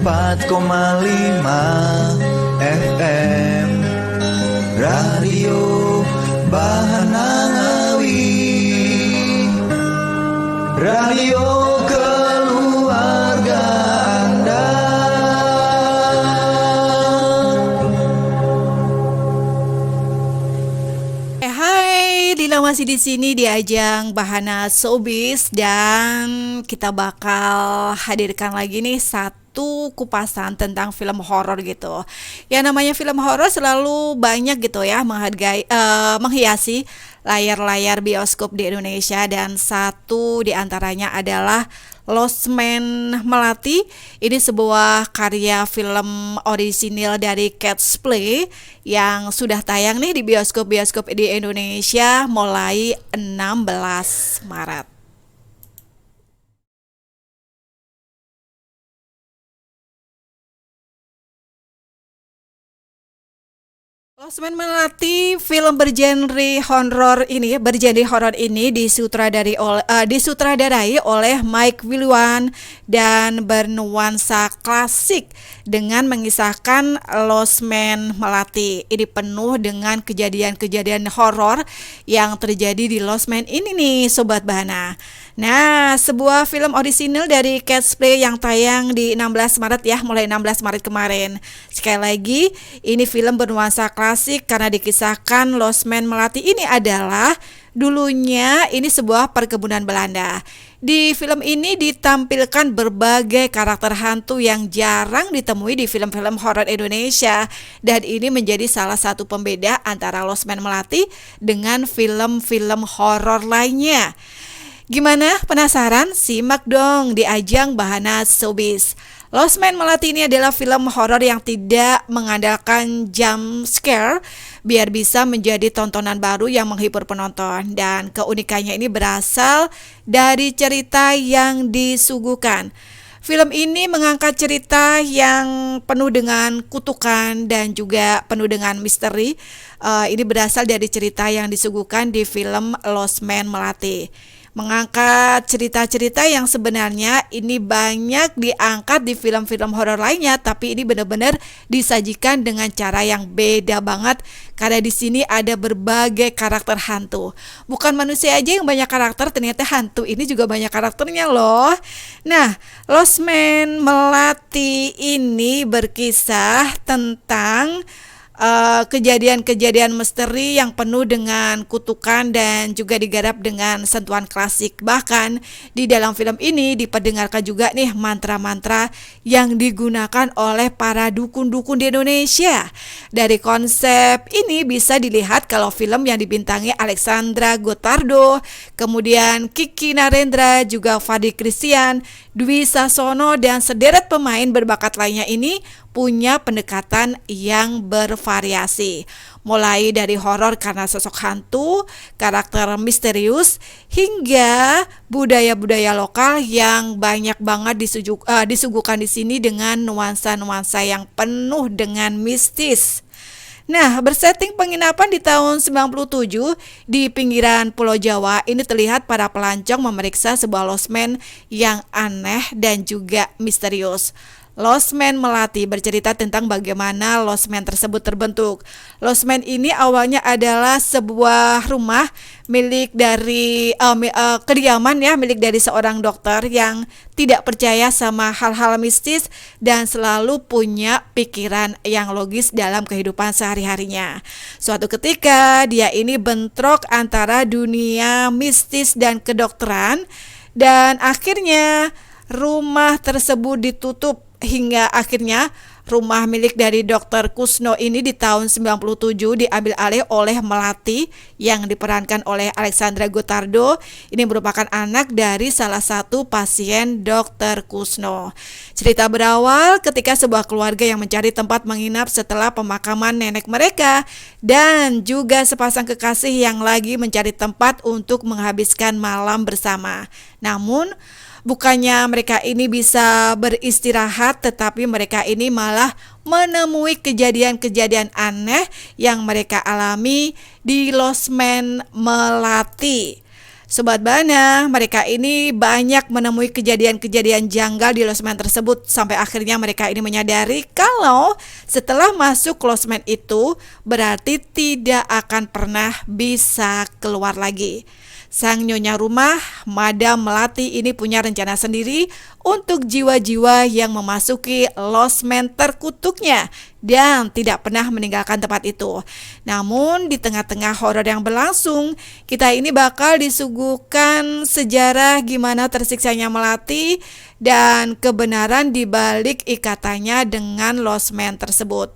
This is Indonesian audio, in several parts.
104,5 FM Radio Bahanangawi, radio keluarga Anda. Hai, Lila masih di sini di ajang Bahana Showbiz dan kita bakal hadirkan lagi nih satu kupasan tentang film horor gitu. Ya namanya film horor selalu banyak gitu ya menghiasi layar-layar bioskop di Indonesia dan satu di antaranya adalah Lost Man Melati. Ini sebuah karya film orisinil dari Cat's Play yang sudah tayang nih di bioskop-bioskop di Indonesia mulai 16 Maret. Lost Man Melati, film bergenre horor ini disutradarai oleh Mike Wilwan dan bernuansa klasik dengan mengisahkan Lost Man Melati. Ini penuh dengan kejadian-kejadian horor yang terjadi di Lost Man ini nih Sobat Bahana. Nah, sebuah film orisinil dari Cat's Play yang tayang di 16 Maret ya, mulai 16 Maret kemarin. Sekali lagi, ini film bernuansa klasik karena dikisahkan Lost Man Melati ini adalah dulunya ini sebuah perkebunan Belanda. Di film ini ditampilkan berbagai karakter hantu yang jarang ditemui di film-film horor Indonesia dan ini menjadi salah satu pembeda antara Lost Man Melati dengan film-film horor lainnya. Gimana? Penasaran? Simak dong di ajang Bahana Showbiz. Lost Man Melati ini adalah film horor yang tidak mengandalkan jump scare biar bisa menjadi tontonan baru yang menghibur penonton dan keunikannya ini berasal dari cerita yang disuguhkan. Film ini mengangkat cerita yang penuh dengan kutukan dan juga penuh dengan misteri. Ini berasal dari cerita yang disuguhkan di film Lost Man Melati. Mengangkat cerita-cerita yang sebenarnya ini banyak diangkat di film-film horor lainnya, tapi ini benar-benar disajikan dengan cara yang beda banget karena di sini ada berbagai karakter hantu. Bukan manusia aja yang banyak karakter, ternyata hantu ini juga banyak karakternya loh. Nah, Lost Man Melati ini berkisah tentang kejadian-kejadian misteri yang penuh dengan kutukan dan juga digarap dengan sentuhan klasik. Bahkan di dalam film ini diperdengarkan juga nih mantra-mantra yang digunakan oleh para dukun-dukun di Indonesia. Dari konsep ini bisa dilihat kalau film yang dibintangi Alexandra Gotardo, kemudian Kiki Narendra, juga Fadi Christian, Dwi Sasono dan sederet pemain berbakat lainnya ini punya pendekatan yang bervariasi, mulai dari horor karena sosok hantu, karakter misterius, hingga budaya-budaya lokal yang banyak banget disuguhkan di sini dengan nuansa-nuansa yang penuh dengan mistis. Nah, bersetting penginapan di tahun 97 di pinggiran Pulau Jawa, ini terlihat para pelancong memeriksa sebuah losmen yang aneh dan juga misterius. Lost Man Melati bercerita tentang bagaimana Lost Man tersebut terbentuk. Lost Man ini awalnya adalah sebuah rumah milik dari kediaman ya, milik dari seorang dokter yang tidak percaya sama hal-hal mistis dan selalu punya pikiran yang logis dalam kehidupan sehari-harinya. Suatu ketika dia ini bentrok antara dunia mistis dan kedokteran dan akhirnya rumah tersebut ditutup hingga akhirnya rumah milik dari Dr. Kusno ini di tahun 97 diambil alih oleh Melati yang diperankan oleh Alexandra Gotardo. Ini merupakan anak dari salah satu pasien Dr. Kusno. Cerita berawal ketika sebuah keluarga yang mencari tempat menginap setelah pemakaman nenek mereka dan juga sepasang kekasih yang lagi mencari tempat untuk menghabiskan malam bersama. Namun bukannya mereka ini bisa beristirahat, tetapi mereka ini malah menemui kejadian-kejadian aneh yang mereka alami di Lost Man Melati. Sobat Bana, mereka ini banyak menemui kejadian-kejadian janggal di losmen tersebut sampai akhirnya mereka ini menyadari kalau setelah masuk losmen itu berarti tidak akan pernah bisa keluar lagi. Sang nyonya rumah, Madam Melati ini punya rencana sendiri untuk jiwa-jiwa yang memasuki losmen terkutuknya dan tidak pernah meninggalkan tempat itu. Namun di tengah-tengah horor yang berlangsung, kita ini bakal disuguhkan sejarah gimana tersiksanya Melati dan kebenaran di balik ikatannya dengan losmen tersebut.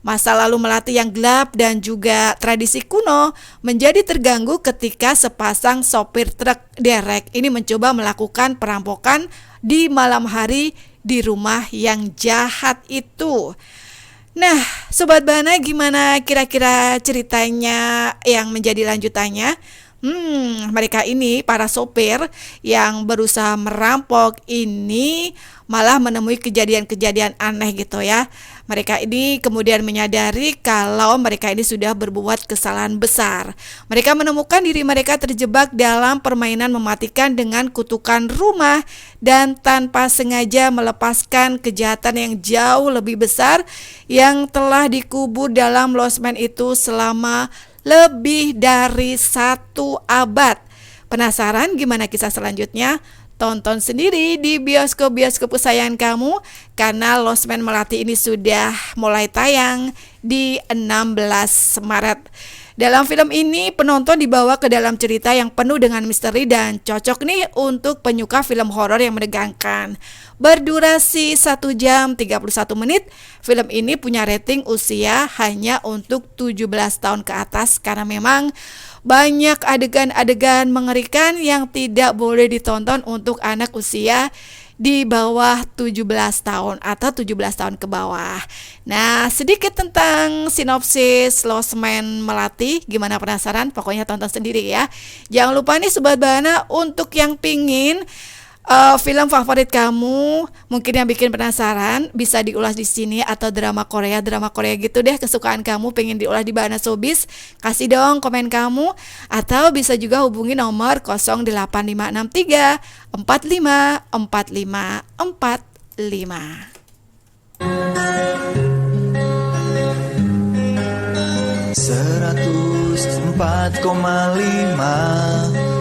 Masa lalu Melati yang gelap dan juga tradisi kuno menjadi terganggu ketika sepasang sopir truk derek ini mencoba melakukan perampokan di malam hari di rumah yang jahat itu. Nah, Sobat Bana, gimana kira-kira ceritanya yang menjadi lanjutannya? Mereka ini, para sopir yang berusaha merampok ini malah menemui kejadian-kejadian aneh gitu ya. Mereka ini kemudian menyadari kalau mereka ini sudah berbuat kesalahan besar. Mereka menemukan diri mereka terjebak dalam permainan mematikan dengan kutukan rumah dan tanpa sengaja melepaskan kejahatan yang jauh lebih besar yang telah dikubur dalam losmen itu selama lebih dari 1 abad. Penasaran gimana kisah selanjutnya? Tonton sendiri di bioskop-bioskop kesayangan kamu karena Losmen Melati ini sudah mulai tayang di 16 Maret. Dalam film ini penonton dibawa ke dalam cerita yang penuh dengan misteri dan cocok nih untuk penyuka film horor yang menegangkan. Berdurasi 1 jam 31 menit, film ini punya rating usia hanya untuk 17 tahun ke atas karena memang banyak adegan-adegan mengerikan yang tidak boleh ditonton untuk anak usia di bawah 17 tahun atau 17 tahun ke bawah. Nah, sedikit tentang sinopsis Losmen Melati. Gimana, penasaran? Pokoknya tonton sendiri ya. Jangan lupa nih Sobat Bana, untuk yang pingin film favorit kamu, mungkin yang bikin penasaran, bisa diulas di sini, atau drama Korea gitu deh, kesukaan kamu pengen diulas di Bana Showbiz, kasih dong komen kamu, atau bisa juga hubungi nomor 08563 45 45 45. 104,5